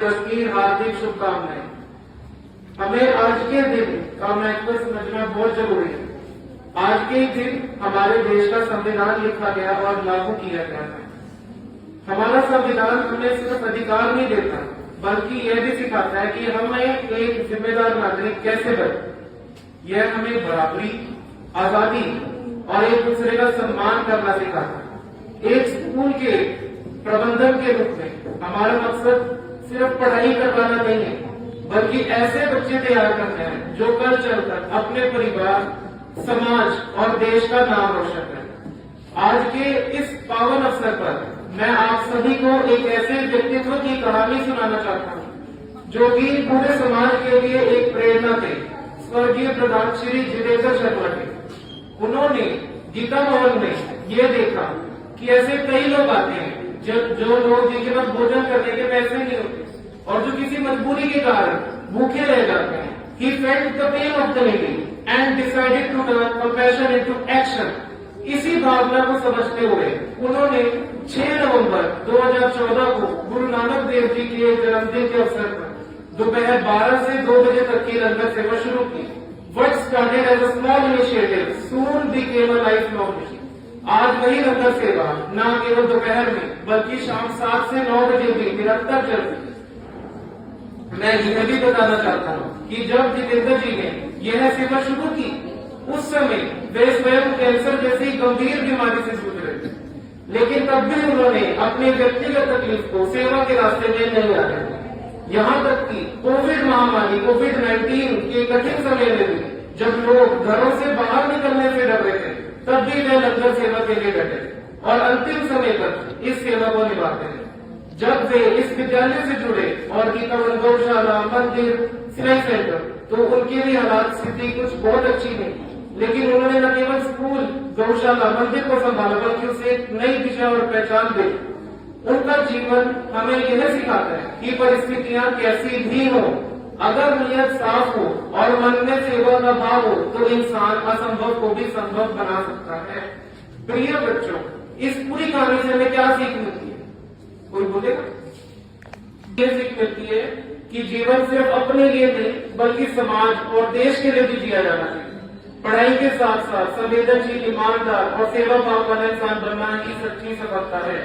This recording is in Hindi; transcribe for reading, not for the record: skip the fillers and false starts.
की हार्दिक शुभकामनाएं। हमें आज के दिन का महत्व समझना बहुत जरूरी है। आज के दिन हमारे देश का संविधान लिखा गया और लागू किया गया है। हमारा संविधान हमें सिर्फ अधिकार नहीं देता, बल्कि यह भी सिखाता है कि हमें एक जिम्मेदार नागरिक कैसे बने। यह हमें बराबरी, आजादी और एक दूसरे का सम्मान करना सिखाता है। एक स्कूल के प्रबंधन के रूप में हमारा मकसद सिर्फ पढ़ाई करवाना नहीं है, बल्कि ऐसे बच्चे तैयार करते हैं जो कल चलकर अपने परिवार, समाज और देश का नाम रोशन करें। आज के इस पावन अवसर पर मैं आप सभी को एक ऐसे व्यक्तित्व की कहानी सुनाना चाहता हूँ जो कि पूरे समाज के लिए एक प्रेरणा थे। स्वर्गीय प्रधान श्री जितेंद्र शर्मा थे। उन्होंने गीता भवन में ये देखा कि ऐसे कई लोग आते हैं जो लोग जिनके पास भोजन करने के पैसे नहीं होते और जो किसी मजबूरी के कारण भूखे रह जाते हैं। He felt the pain of the needy and decided to turn compassion into action। इसी भावना को समझते हुए उन्होंने 6 नवंबर 2014 को गुरु नानक देव जी के जन्मदिन के अवसर पर दोपहर 12 से 2 बजे तक की लंगर सेवा शुरू की। What started as a small initiative soon became a lifelong mission। आज वही लंगर सेवा न केवल दोपहर में बल्कि शाम 7 से 9 बजे भी निरंतर चल रही है। मैं यह भी बताना चाहता हूँ कि जब जितेंद्र जी ने यह सेवा शुरू की, उस समय वे स्वयं कैंसर जैसी गंभीर बीमारी से जूझ रहे थे, लेकिन तब भी उन्होंने अपने व्यक्तिगत तकलीफ को सेवा के रास्ते में नहीं आने दिया। यहाँ तक कि कोविड महामारी कोविड-19 के कठिन समय में भी जब लोग घरों से बाहर निकलने से डर रहे थे, तब भी वे लंगर सेवा के लिए डटे और अंतिम समय तक इस सेवा को निभाते हैं। जब वे इस विद्यालय से जुड़े और गीता भवन, गौशाला, मंदिर, सिलाई सेंटर, तो उनकी भी हालात स्थिति कुछ बहुत अच्छी नहीं, लेकिन उन्होंने न केवल स्कूल, गौशाला, मंदिर को संभाला बल्कि उसे एक नई दिशा और पहचान दी। उनका जीवन हमें यह सिखाता है कि परिस्थितियां कैसी भी हो, अगर नियत साफ हो और मन में सेवा का भाव हो तो इंसान असंभव को भी संभव बना सकता है। प्रिय बच्चों, इस पूरी कहानी से हमें क्या सीख मिलती है? कोई बोलेगा? ये सीख मिलती है कि जीवन सिर्फ अपने लिए नहीं बल्कि समाज और देश के लिए भी जिया जाना चाहिए। पढ़ाई के साथ साथ संवेदनशील, ईमानदार और सेवा भाव वाला इंसान बनना ही सच्ची सफलता है।